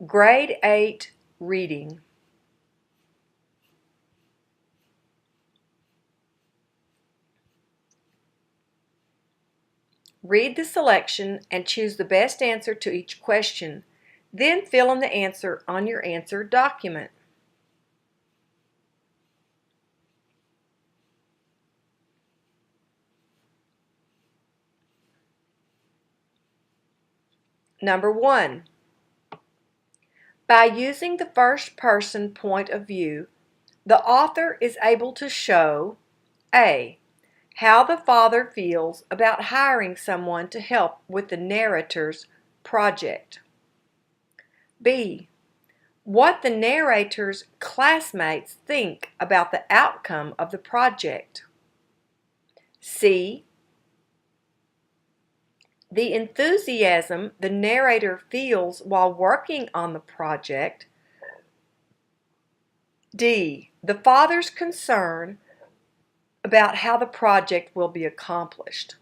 Grade 8 Reading. Read the selection and choose the best answer to each question. Then fill in the answer on your answer document. Number 1. By using the first person point of view, the author is able to show A. How the father feels about hiring someone to help with the narrator's project. B. What the narrator's classmates think about the outcome of the project. C. The enthusiasm the narrator feels while working on the project. D. The father's concern about how the project will be accomplished.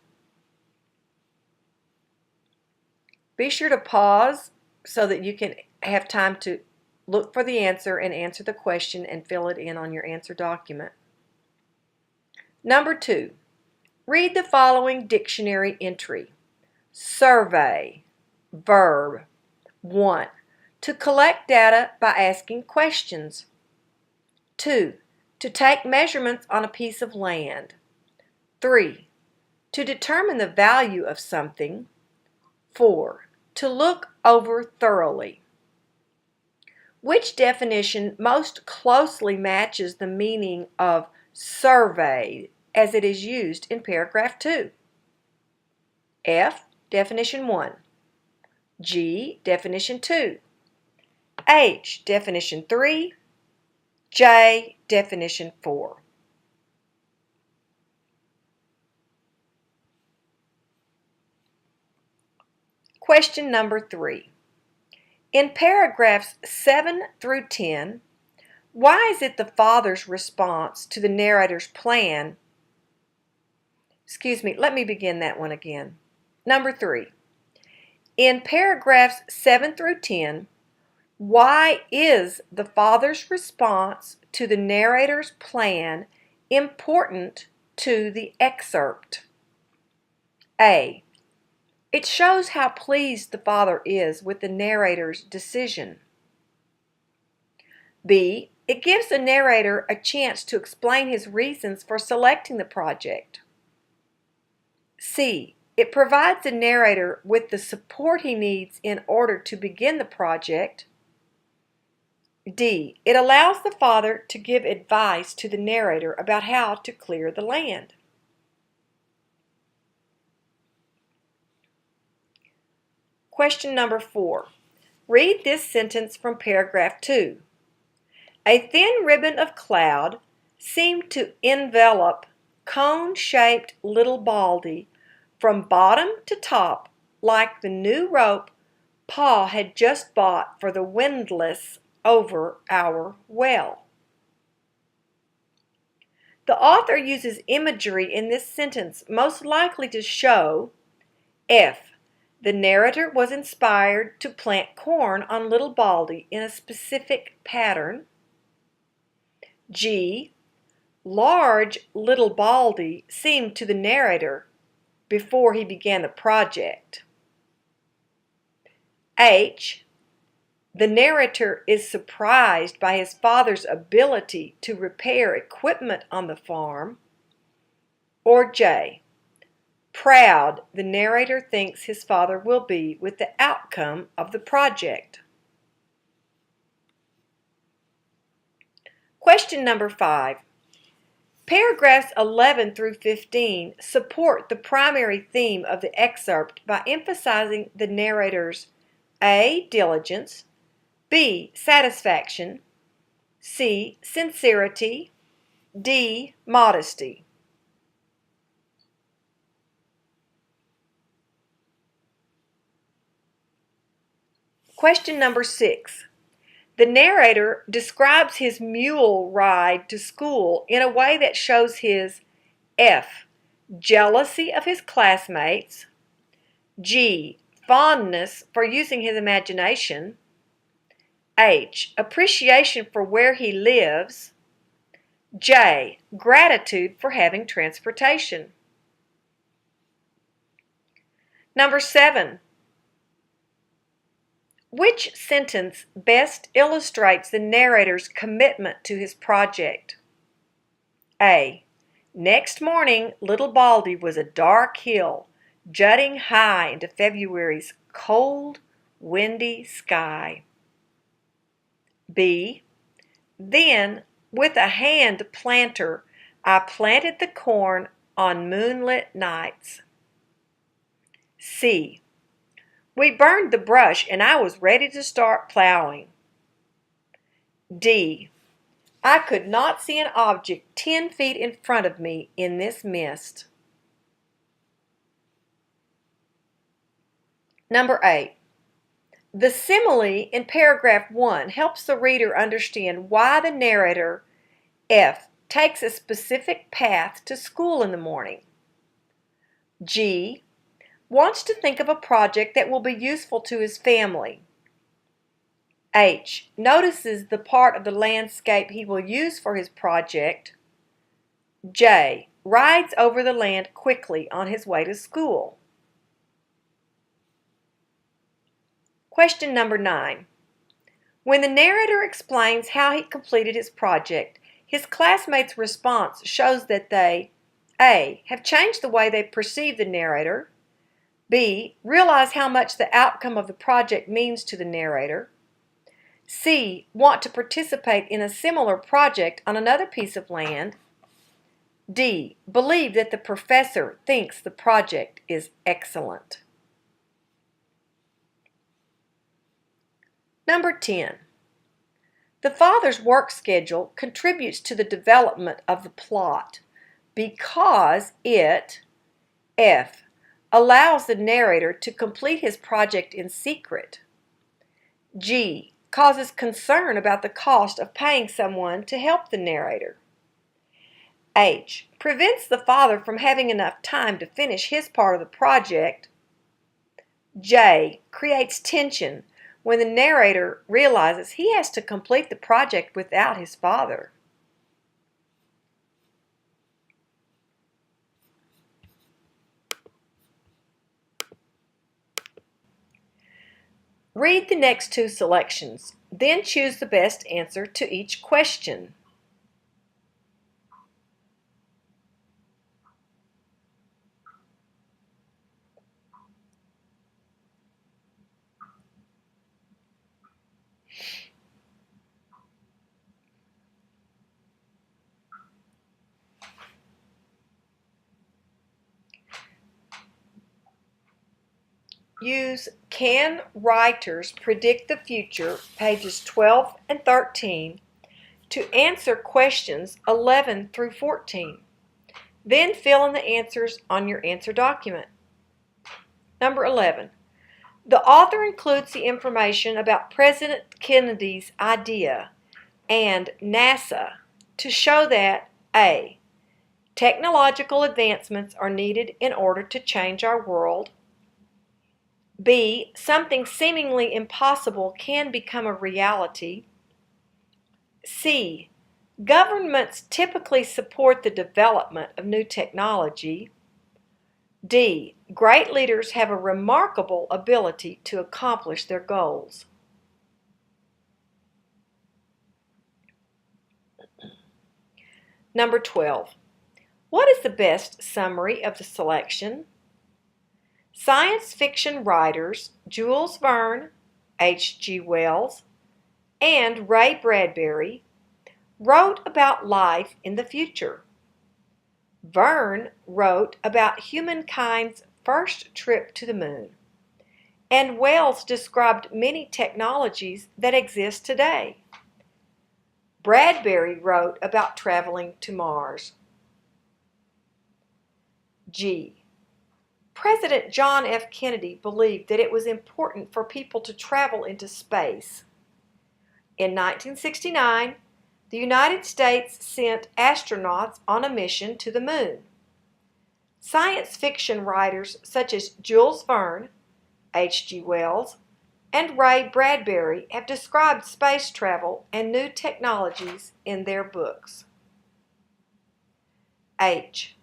Be sure to pause so that you can have time to look for the answer and answer the question and fill it in on your answer document. Number 2. Read the following dictionary entry. Survey, verb. 1. To collect data by asking questions. 2. To take measurements on a piece of land. 3. To determine the value of something. 4. To look over thoroughly. Which definition most closely matches the meaning of survey as it is used in paragraph 2? F. Definition 1. G. Definition 2. H. Definition 3. J. Definition 4. Question number 3. In paragraphs 7 through 10, why is it the father's response to the narrator's plan? Let me begin that one again. Number 3. In paragraphs 7 through 10, why is the father's response to the narrator's plan important to the excerpt? A. It shows how pleased the father is with the narrator's decision. B. It gives the narrator a chance to explain his reasons for selecting the project. C. It provides the narrator with the support he needs in order to begin the project. D. It allows the father to give advice to the narrator about how to clear the land. Question number 4. Read this sentence from paragraph 2. A thin ribbon of cloud seemed to envelop cone-shaped little Baldy from bottom to top like the new rope Pa had just bought for the windlass over our well. The author uses imagery in this sentence most likely to show F. The narrator was inspired to plant corn on little Baldy in a specific pattern. G. Large little Baldy seemed to the narrator before he began the project. H. The narrator is surprised by his father's ability to repair equipment on the farm. Or J. Proud the narrator thinks his father will be with the outcome of the project. Question number 5. Paragraphs 11 through 15 support the primary theme of the excerpt by emphasizing the narrator's A. Diligence, B. Satisfaction, C. Sincerity, D. Modesty. Question number 6. The narrator describes his mule ride to school in a way that shows his F. Jealousy of his classmates, G. Fondness for using his imagination, H. Appreciation for where he lives. J. Gratitude for having transportation. Number 7. Which sentence best illustrates the narrator's commitment to his project? A. Next morning, Little Baldy was a dark hill, jutting high into February's cold, windy sky. B. Then, with a hand planter, I planted the corn on moonlit nights. C. We burned the brush and I was ready to start plowing. D. I could not see an object 10 feet in front of me in this mist. Number 8. The simile in paragraph 1 helps the reader understand why the narrator, F, takes a specific path to school in the morning. G wants to think of a project that will be useful to his family. H notices the part of the landscape he will use for his project. J rides over the land quickly on his way to school. Question number 9. When the narrator explains how he completed his project, his classmates' response shows that they A. have changed the way they perceive the narrator, B. realize how much the outcome of the project means to the narrator, C. want to participate in a similar project on another piece of land, D. believe that the professor thinks the project is excellent. Number 10. The father's work schedule contributes to the development of the plot because it, F, allows the narrator to complete his project in secret. G, causes concern about the cost of paying someone to help the narrator. H, prevents the father from having enough time to finish his part of the project. J, creates tension when the narrator realizes he has to complete the project without his father. Read the next 2 selections, then choose the best answer to each question. Use Can Writers Predict the Future, pages 12 and 13, to answer questions 11 through 14. Then fill in the answers on your answer document. Number 11. The author includes the information about President Kennedy's idea and NASA to show that A. Technological advancements are needed in order to change our world. B. Something seemingly impossible can become a reality. C. Governments typically support the development of new technology. D. Great leaders have a remarkable ability to accomplish their goals. Number 12. What is the best summary of the selection? Science fiction writers Jules Verne, H.G. Wells, and Ray Bradbury wrote about life in the future. Verne wrote about humankind's first trip to the moon, and Wells described many technologies that exist today. Bradbury wrote about traveling to Mars. G. President John F. Kennedy believed that it was important for people to travel into space. In 1969, the United States sent astronauts on a mission to the moon. Science fiction writers such as Jules Verne, H.G. Wells, and Ray Bradbury have described space travel and new technologies in their books. H.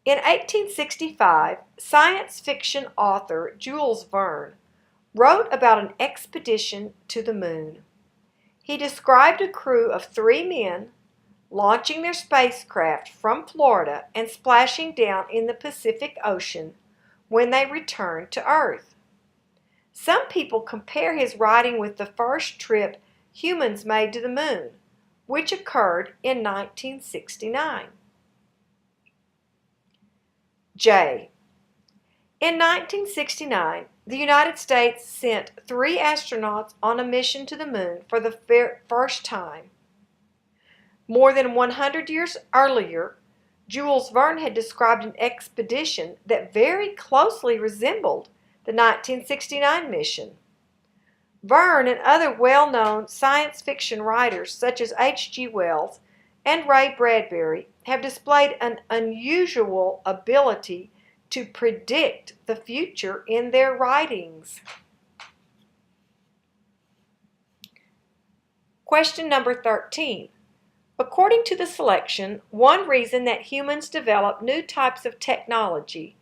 In 1865, science fiction author Jules Verne wrote about an expedition to the moon. He described a crew of 3 men launching their spacecraft from Florida and splashing down in the Pacific Ocean when they returned to Earth. Some people compare his writing with the first trip humans made to the moon, which occurred in 1969. J. In 1969, the United States sent 3 astronauts on a mission to the moon for the first time. More than 100 years earlier, Jules Verne had described an expedition that very closely resembled the 1969 mission. Verne and other well-known science fiction writers such as H.G. Wells and Ray Bradbury have displayed an unusual ability to predict the future in their writings. Question number 13. According to the selection, one reason that humans develop new types of technology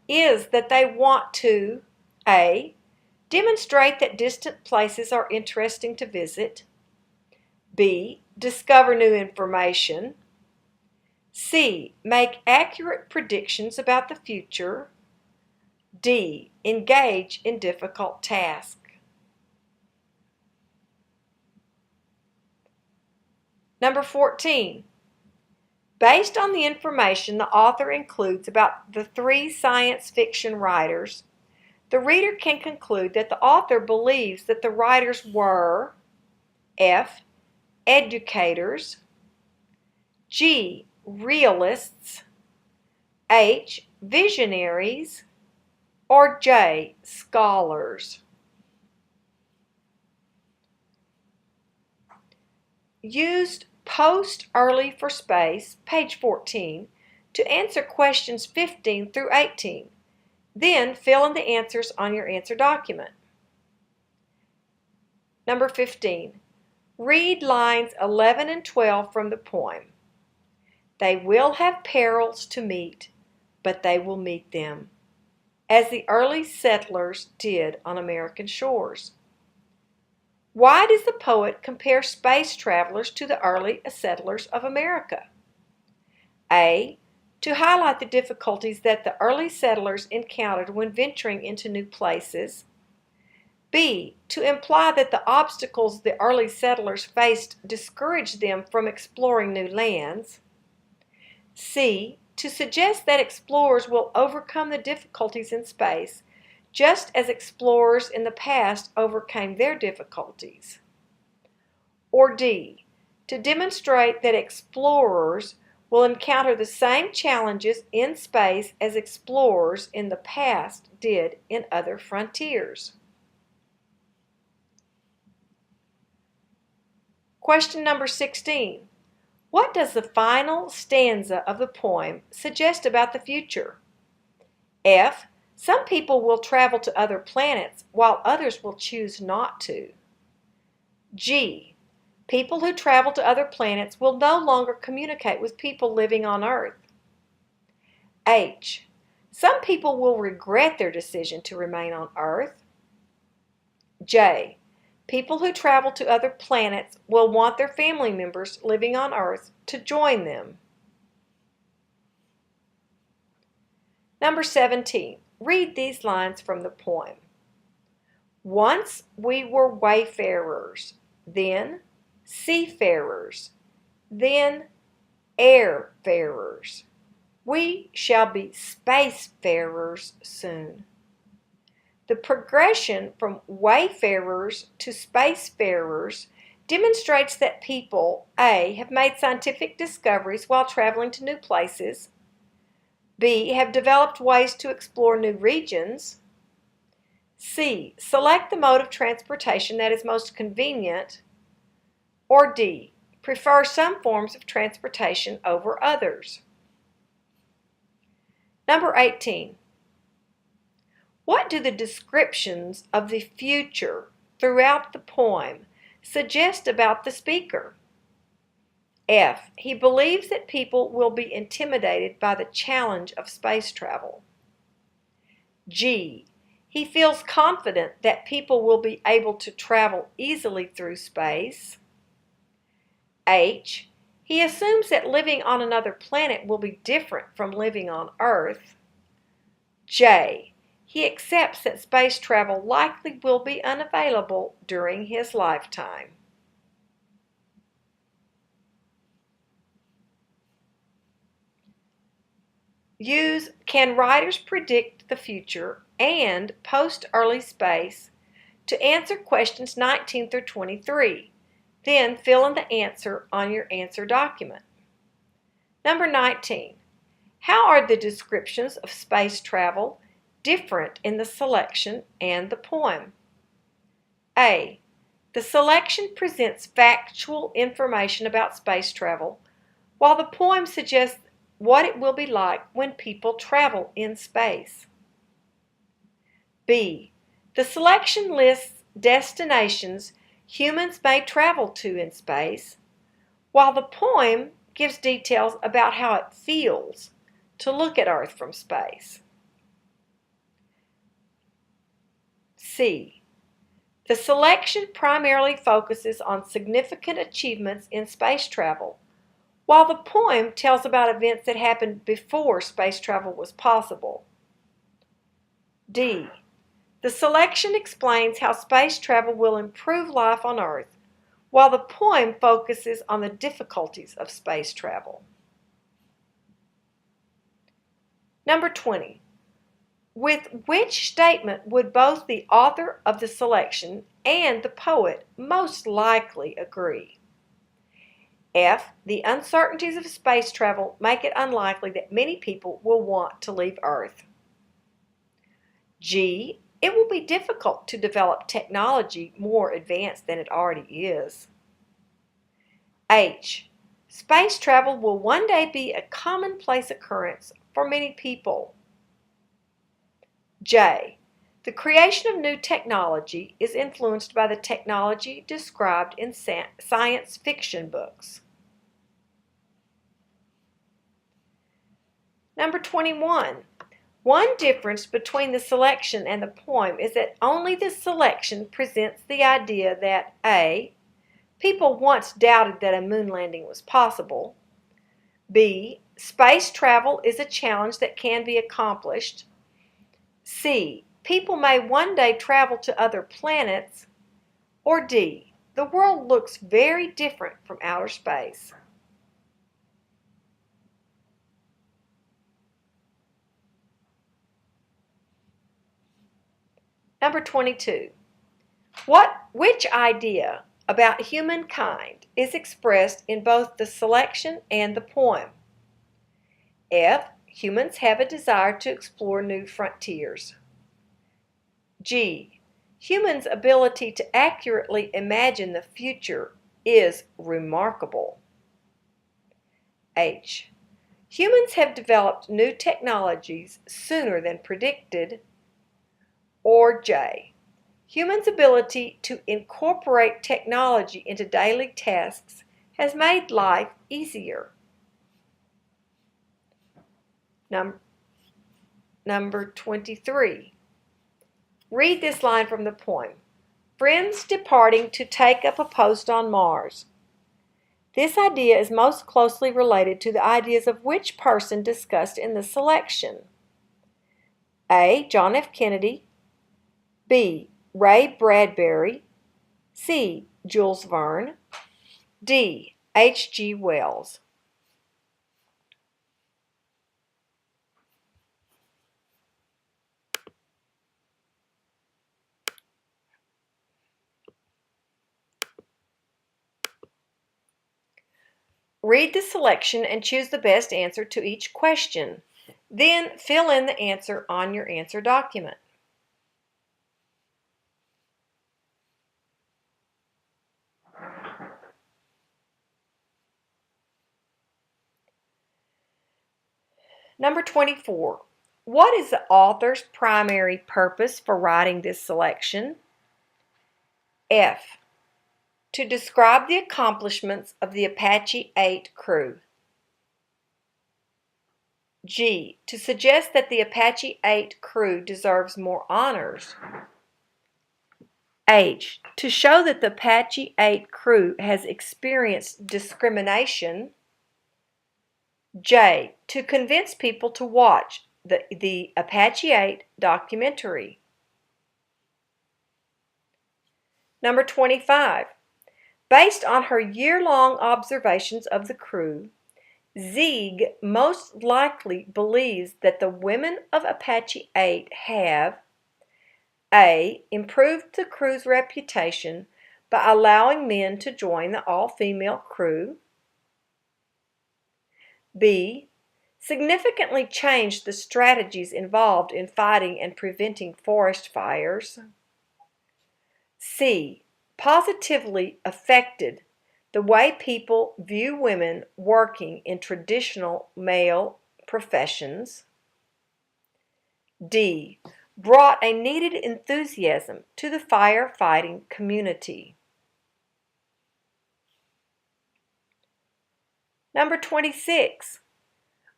is that they want to A. Demonstrate that distant places are interesting to visit. B. Discover new information. C. Make accurate predictions about the future. D. Engage in difficult tasks. Number 14. Based on the information the author includes about the 3 science fiction writers, the reader can conclude that the author believes that the writers were F. Educators, G. Realists, H. Visionaries, or J. Scholars. Used Post Early for Space, page 14, to answer questions 15 through 18. Then fill in the answers on your answer document. Number 15. Read lines 11 and 12 from the poem. They will have perils to meet, but they will meet them, as the early settlers did on American shores. Why does the poet compare space travelers to the early settlers of America? A. To highlight the difficulties that the early settlers encountered when venturing into new places. B. To imply that the obstacles the early settlers faced discouraged them from exploring new lands. C. To suggest that explorers will overcome the difficulties in space just as explorers in the past overcame their difficulties. Or D. To demonstrate that explorers will encounter the same challenges in space as explorers in the past did in other frontiers. Question number 16. What does the final stanza of the poem suggest about the future? F. Some people will travel to other planets while others will choose not to. G. People who travel to other planets will no longer communicate with people living on Earth. H. Some people will regret their decision to remain on Earth. J. People who travel to other planets will want their family members living on Earth to join them. Number 17. Read these lines from the poem. Once we were wayfarers, then seafarers, then airfarers. We shall be spacefarers soon. The progression from wayfarers to spacefarers demonstrates that people, A, have made scientific discoveries while traveling to new places, B, have developed ways to explore new regions, C, select the mode of transportation that is most convenient, or D, prefer some forms of transportation over others. Number 18. What do the descriptions of the future throughout the poem suggest about the speaker? F. He believes that people will be intimidated by the challenge of space travel. G. He feels confident that people will be able to travel easily through space. H. He assumes that living on another planet will be different from living on Earth. J. He accepts that space travel likely will be unavailable during his lifetime. Use can writers predict the future and post-early space to answer questions 19 through 23. Then fill in the answer on your answer document. Number 19. How are the descriptions of space travel different in the selection and the poem? A. The selection presents factual information about space travel, while the poem suggests what it will be like when people travel in space. B. The selection lists destinations humans may travel to in space, while the poem gives details about how it feels to look at Earth from space. C. The selection primarily focuses on significant achievements in space travel, while the poem tells about events that happened before space travel was possible. D. The selection explains how space travel will improve life on Earth, while the poem focuses on the difficulties of space travel. Number 20. With which statement would both the author of the selection and the poet most likely agree? F. The uncertainties of space travel make it unlikely that many people will want to leave Earth. G. It will be difficult to develop technology more advanced than it already is. H. Space travel will one day be a commonplace occurrence for many people. J. The creation of new technology is influenced by the technology described in science fiction books. Number 21. One difference between the selection and the poem is that only the selection presents the idea that A. People once doubted that a moon landing was possible. B. Space travel is a challenge that can be accomplished. C. People may one day travel to other planets. Or D. The world looks very different from outer space. Number 22. Which idea about humankind is expressed in both the selection and the poem? F. Humans have a desire to explore new frontiers. G. Humans' ability to accurately imagine the future is remarkable. H. Humans have developed new technologies sooner than predicted. Or J. Humans' ability to incorporate technology into daily tasks has made life easier. Number 23. Read this line from the poem. Friends departing to take up a post on Mars. This idea is most closely related to the ideas of which person discussed in the selection? A. John F. Kennedy. B. Ray Bradbury. C. Jules Verne. D. H.G. Wells. Read the selection and choose the best answer to each question. Then fill in the answer on your answer document. Number 24. What is the author's primary purpose for writing this selection? F. To describe the accomplishments of the Apache 8 crew. G. To suggest that the Apache 8 crew deserves more honors. H. To show that the Apache 8 crew has experienced discrimination. J. To convince people to watch the Apache 8 documentary. Number 25. Based on her year-long observations of the crew, Zieg most likely believes that the women of Apache 8 have A. Improved the crew's reputation by allowing men to join the all-female crew. B. Significantly changed the strategies involved in fighting and preventing forest fires. C. Positively affected the way people view women working in traditional male professions. D. Brought a needed enthusiasm to the firefighting community. Number 26.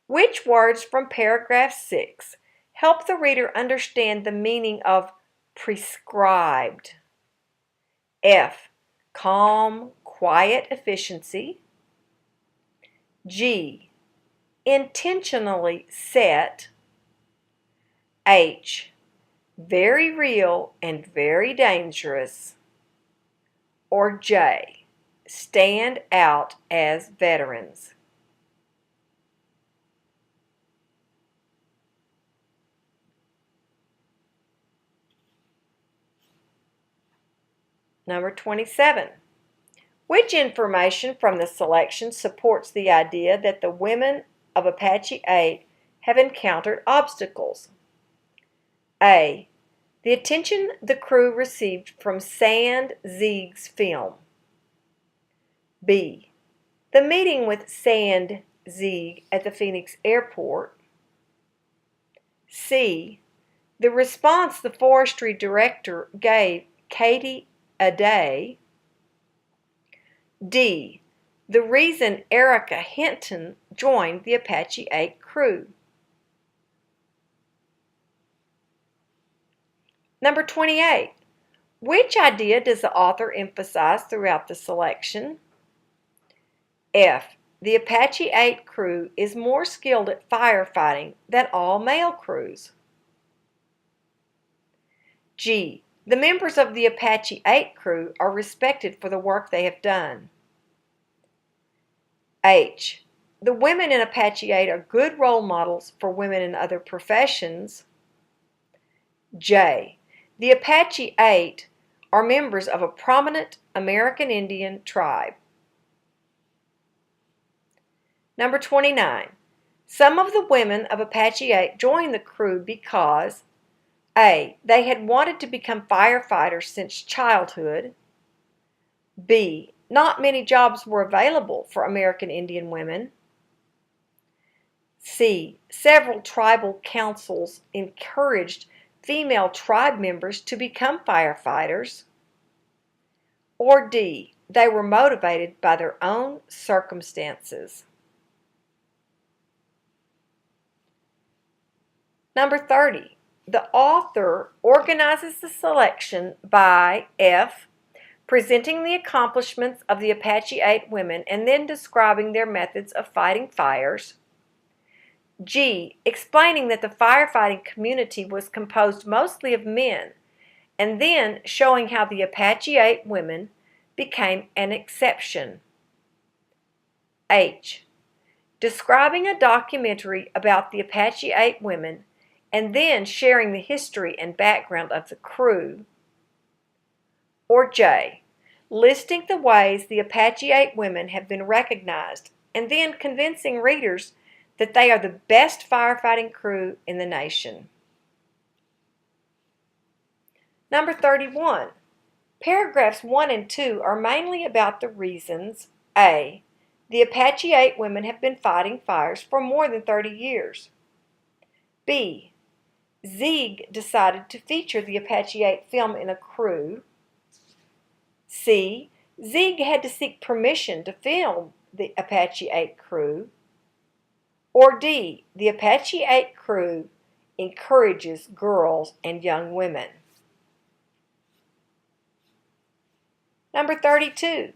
Which words from paragraph 6 help the reader understand the meaning of prescribed? F. Calm, quiet efficiency. G. Intentionally set. H. Very real and very dangerous. Or J. Stand out as veterans. Number 27. Which information from the selection supports the idea that the women of Apache 8 have encountered obstacles? A. The attention the crew received from Sand Zieg's film. B. The meeting with Sand Zieg at the Phoenix airport. C. The response the forestry director gave Katie a day. D. The reason Erica Hinton joined the Apache 8 crew. Number 28. Which idea does the author emphasize throughout the selection? F. The Apache 8 crew is more skilled at firefighting than all male crews. G. The members of the Apache 8 crew are respected for the work they have done. H. The women in Apache 8 are good role models for women in other professions. J. The Apache 8 are members of a prominent American Indian tribe. Number 29. Some of the women of Apache 8 joined the crew because A. They had wanted to become firefighters since childhood. B. Not many jobs were available for American Indian women. C. Several tribal councils encouraged female tribe members to become firefighters. Or D. They were motivated by their own circumstances. Number 30. The author organizes the selection by F. Presenting the accomplishments of the Apache 8 women and then describing their methods of fighting fires. G. Explaining that the firefighting community was composed mostly of men and then showing how the Apache 8 women became an exception. H. Describing a documentary about the Apache 8 women and then sharing the history and background of the crew. Or J. Listing the ways the Apache 8 women have been recognized and then convincing readers that they are the best firefighting crew in the nation. Number 31. Paragraphs 1 and 2 are mainly about the reasons A. The Apache 8 women have been fighting fires for more than 30 years. B. Zieg decided to feature the Apache 8 film in a crew. C. Zieg had to seek permission to film the Apache 8 crew. Or D. The Apache 8 crew encourages girls and young women. Number 32.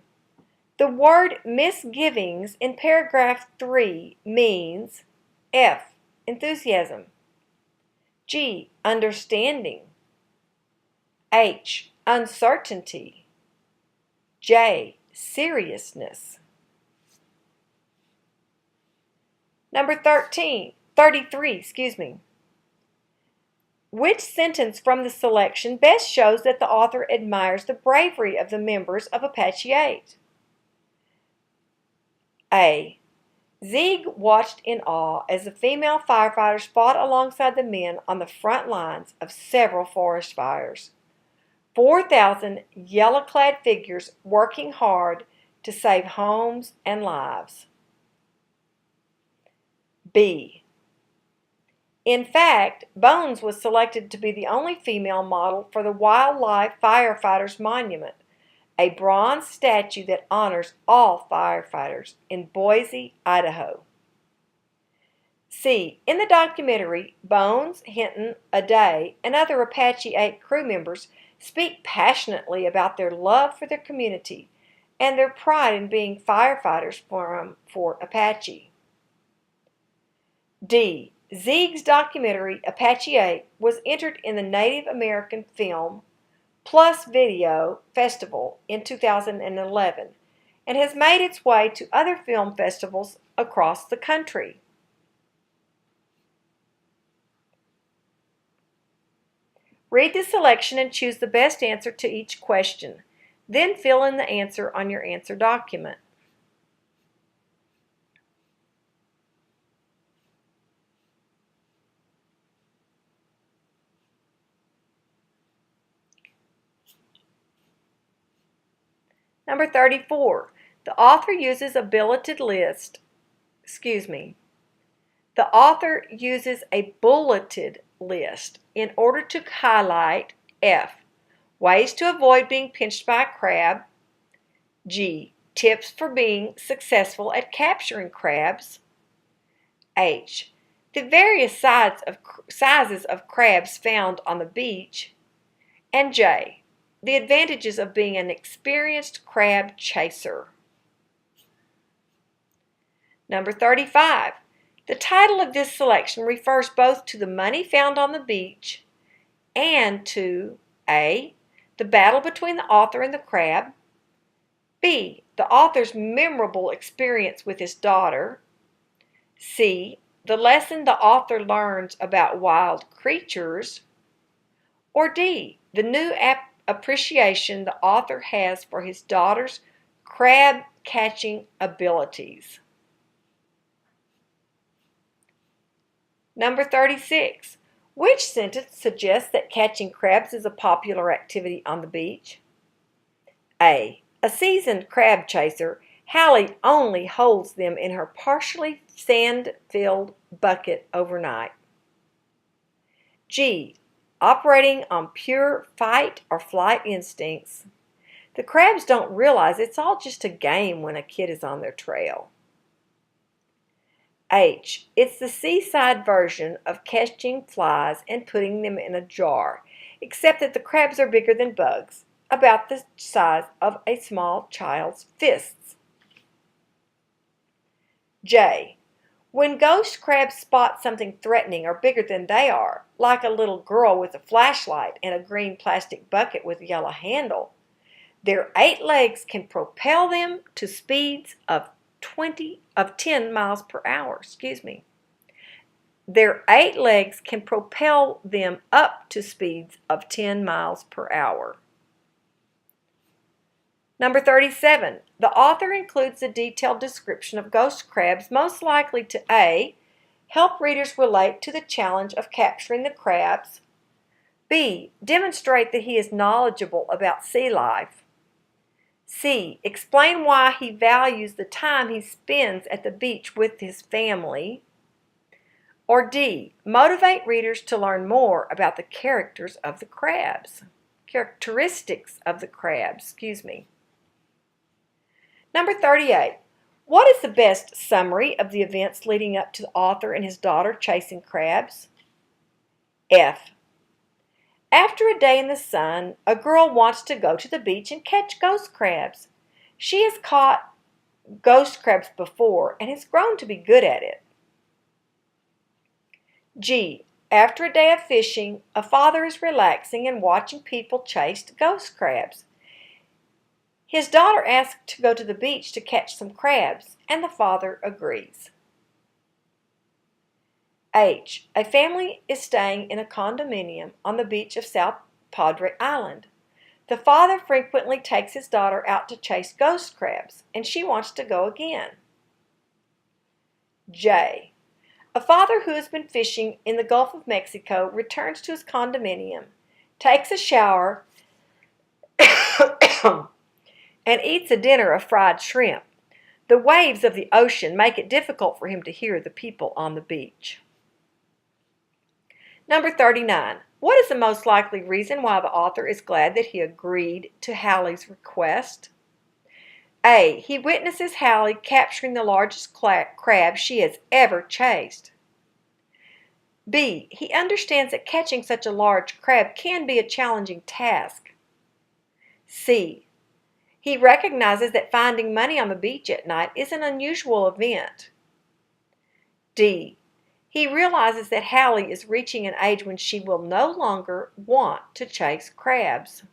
The word misgivings in paragraph 3 means F. Enthusiasm, G. Understanding, H. Uncertainty, J. Seriousness. Number 33. Which sentence from the selection best shows that the author admires the bravery of the members of Apache 8? A. Zieg watched in awe as the female firefighters fought alongside the men on the front lines of several forest fires. 4,000 yellow-clad figures working hard to save homes and lives. B. In fact, Bones was selected to be the only female model for the Wildlife Firefighters Monument, a bronze statue that honors all firefighters in Boise, Idaho. C. In the documentary, Bones, Hinton, Aday, and other Apache 8 crew members speak passionately about their love for their community and their pride in being firefighters for Apache. D. Zieg's documentary, Apache 8, was entered in the Native American Film Plus Video Festival in 2011 and has made its way to other film festivals across the country. Read the selection and choose the best answer to each question. Then fill in the answer on your answer document. Number 34. The author uses a bulleted list. The author uses a bulleted list in order to highlight F. Ways to avoid being pinched by a crab. G. Tips for being successful at capturing crabs. H. The various sizes of crabs found on the beach. And J. The advantages of being an experienced crab chaser. Number 35. The title of this selection refers both to the money found on the beach and to A. The battle between the author and the crab, B. The author's memorable experience with his daughter, C. The lesson the author learns about wild creatures, or D. The new appreciation the author has for his daughter's crab catching abilities. Number 36. Which sentence suggests that catching crabs is a popular activity on the beach? A. A seasoned crab chaser, Hallie only holds them in her partially sand-filled bucket overnight. G. Operating on pure fight or flight instincts. The crabs don't realize it's all just a game when a kid is on their trail. H. It's the seaside version of catching flies and putting them in a jar, except that the crabs are bigger than bugs, about the size of a small child's fists. J. When ghost crabs spot something threatening or bigger than they are, like a little girl with a flashlight and a green plastic bucket with a yellow handle, their 8 legs can propel them to speeds of 10 miles per hour. Their 8 legs can propel them up to speeds of 10 miles per hour. Number 37. The author includes a detailed description of ghost crabs, most likely to A. Help readers relate to the challenge of capturing the crabs. B. Demonstrate that he is knowledgeable about sea life. C. Explain why he values the time he spends at the beach with his family. Or D, motivate readers to learn more about the characteristics of the crabs. Number 38. What is the best summary of the events leading up to the author and his daughter chasing crabs? F. After a day in the sun, a girl wants to go to the beach and catch ghost crabs. She has caught ghost crabs before and has grown to be good at it. G. After a day of fishing, a father is relaxing and watching people chase ghost crabs. His daughter asks to go to the beach to catch some crabs, and the father agrees. H. A family is staying in a condominium on the beach of South Padre Island. The father frequently takes his daughter out to chase ghost crabs, and she wants to go again. J. A father who has been fishing in the Gulf of Mexico returns to his condominium, takes a shower, and eats a dinner of fried shrimp. The waves of the ocean make it difficult for him to hear the people on the beach. Number 39. What is the most likely reason why the author is glad that he agreed to Hallie's request? A. He witnesses Hallie capturing the largest crab she has ever chased. B. He understands that catching such a large crab can be a challenging task. C. He recognizes that finding money on the beach at night is an unusual event. D. He realizes that Hallie is reaching an age when she will no longer want to chase crabs.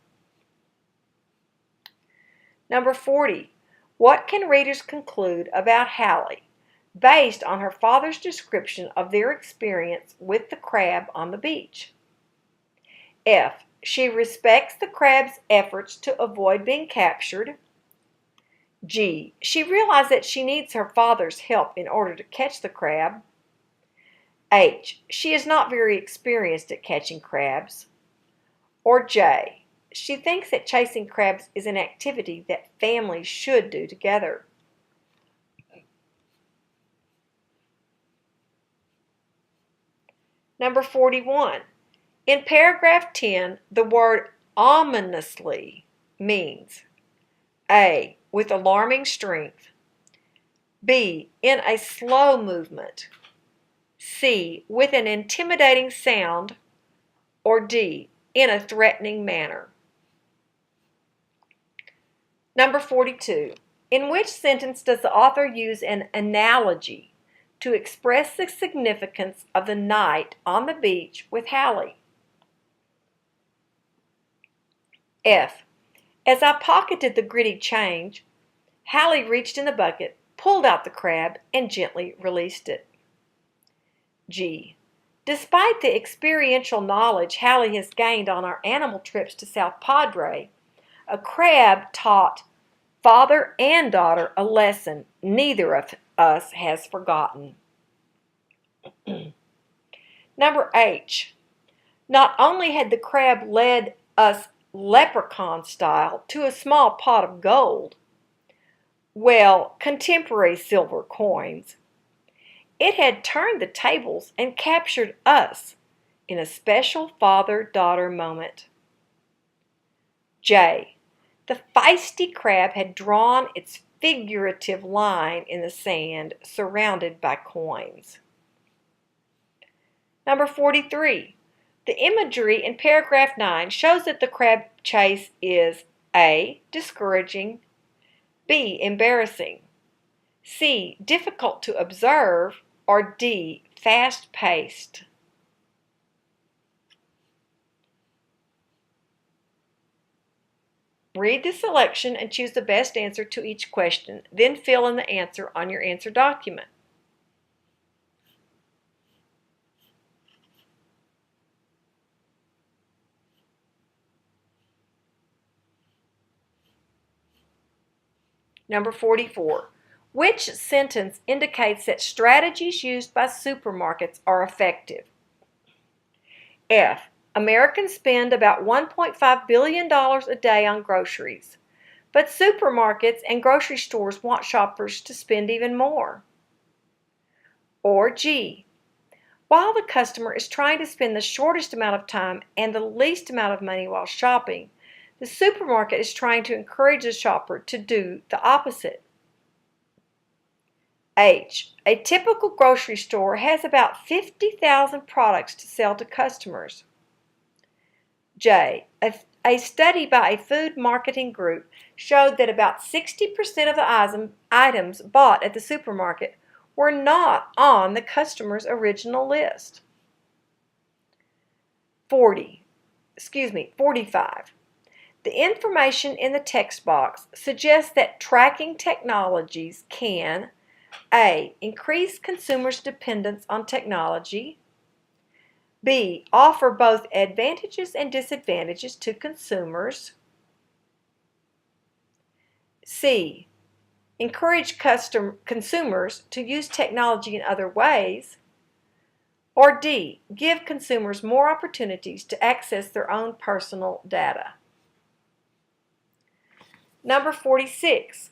Number 40. What can readers conclude about Hallie based on her father's description of their experience with the crab on the beach? F. She respects the crab's efforts to avoid being captured. G. She realizes that she needs her father's help in order to catch the crab. H. She is not very experienced at catching crabs. Or J. She thinks that chasing crabs is an activity that families should do together. Number 41. In paragraph 10, the word ominously means A. With alarming strength. B. In a slow movement. C. With an intimidating sound. Or D. In a threatening manner. Number 42. In which sentence does the author use an analogy to express the significance of the night on the beach with Hallie? F. As I pocketed the gritty change, Hallie reached in the bucket, pulled out the crab, and gently released it. G. Despite the experiential knowledge Hallie has gained on our animal trips to South Padre, a crab taught father and daughter a lesson neither of us has forgotten. Number H. Not only had the crab led us leprechaun style to a small pot of gold, contemporary silver coins, it had turned the tables and captured us in a special father-daughter moment. J. The feisty crab had drawn its figurative line in the sand surrounded by coins. Number 43. The imagery in paragraph 9 shows that the crab chase is A. Discouraging, B. Embarrassing, C. Difficult to observe, or D. Fast-paced. Read the selection and choose the best answer to each question. Then fill in the answer on your answer document. Number 44. Which sentence indicates that strategies used by supermarkets are effective? F. Americans spend about $1.5 billion a day on groceries, but supermarkets and grocery stores want shoppers to spend even more. Or G. While the customer is trying to spend the shortest amount of time and the least amount of money while shopping, the supermarket is trying to encourage the shopper to do the opposite. H. A typical grocery store has about 50,000 products to sell to customers. J. A study by a food marketing group showed that about 60% of the items bought at the supermarket were not on the customer's original list. 45. The information in the text box suggests that tracking technologies can A. Increase consumers' dependence on technology. B. Offer both advantages and disadvantages to consumers. C. Encourage consumers to use technology in other ways. Or D. Give consumers more opportunities to access their own personal data. Number 46.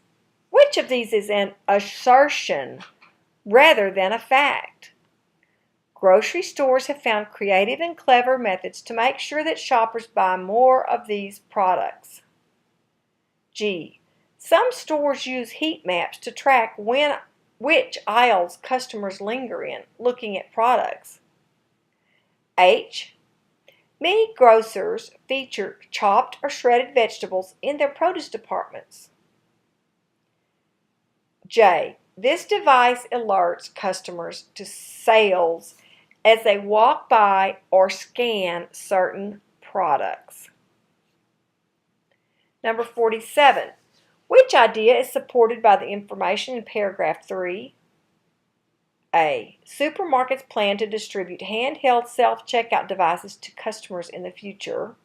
Which of these is an assertion rather than a fact? Grocery stores have found creative and clever methods to make sure that shoppers buy more of these products. G. Some stores use heat maps to track which aisles customers linger in, looking at products. H. Many grocers feature chopped or shredded vegetables in their produce departments. J. This device alerts customers to sales as they walk by or scan certain products. Number 47. Which idea is supported by the information in paragraph 3? A. Supermarkets plan to distribute handheld self-checkout devices to customers in the future.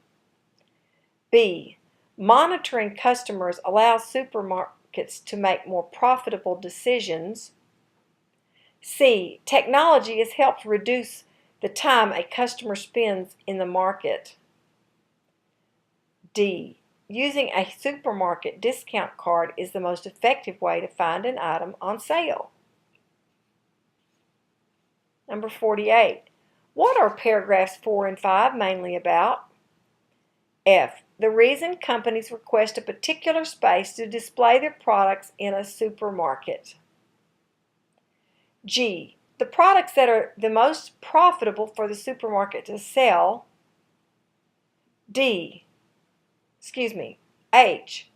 B. Monitoring customers allows supermarkets to make more profitable decisions. C. Technology has helped reduce the time a customer spends in the market. D. Using a supermarket discount card is the most effective way to find an item on sale. Number 48. What are paragraphs 4 and 5 mainly about? F. The reason companies request a particular space to display their products in a supermarket. G. The products that are the most profitable for the supermarket to sell. H.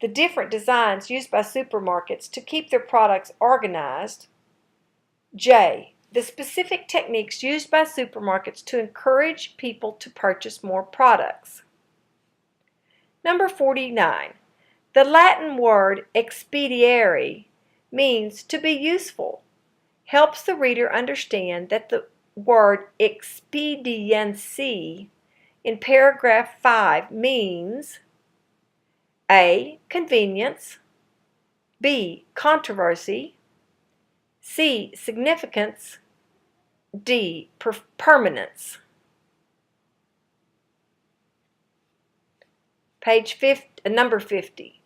The different designs used by supermarkets to keep their products organized. J. The specific techniques used by supermarkets to encourage people to purchase more products. Number 49. The Latin word expediere means to be useful. Helps the reader understand that the word expediency in paragraph 5 means A. Convenience, B. Controversy, C. Significance, D. Permanence. Number 50.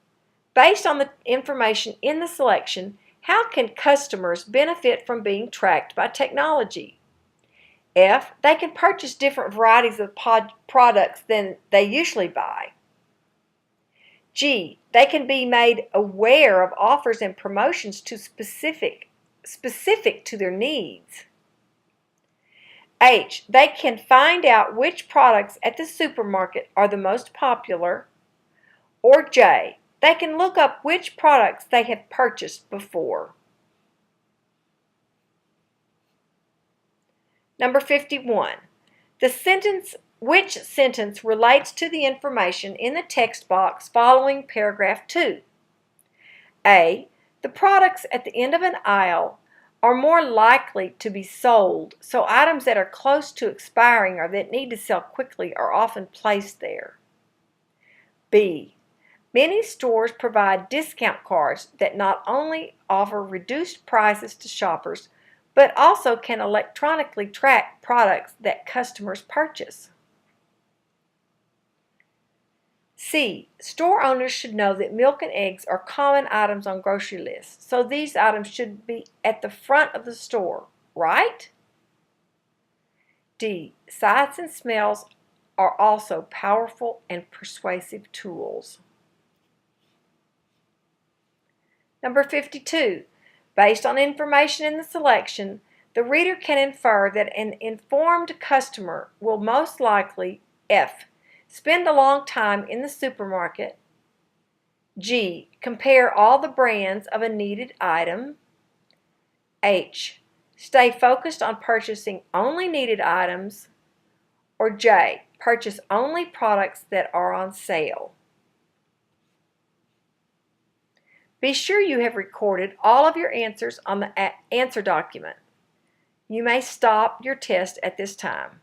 Based on the information in the selection, how can customers benefit from being tracked by technology? F. They can purchase different varieties of products than they usually buy. G. They can be made aware of offers and promotions specific to their needs. H. They can find out which products at the supermarket are the most popular. Or J. They can look up which products they have purchased before. Number 51. Which sentence relates to the information in the text box following paragraph 2? A. The products at the end of an aisle are more likely to be sold, so items that are close to expiring or that need to sell quickly are often placed there. B. Many stores provide discount cards that not only offer reduced prices to shoppers, but also can electronically track products that customers purchase. C. Store owners should know that milk and eggs are common items on grocery lists, so these items should be at the front of the store, right? D. Sights and smells are also powerful and persuasive tools. Number 52. Based on information in the selection, the reader can infer that an informed customer will most likely F. Spend a long time in the supermarket. G. Compare all the brands of a needed item. H. Stay focused on purchasing only needed items. Or J. Purchase only products that are on sale. Be sure you have recorded all of your answers on the answer document. You may stop your test at this time.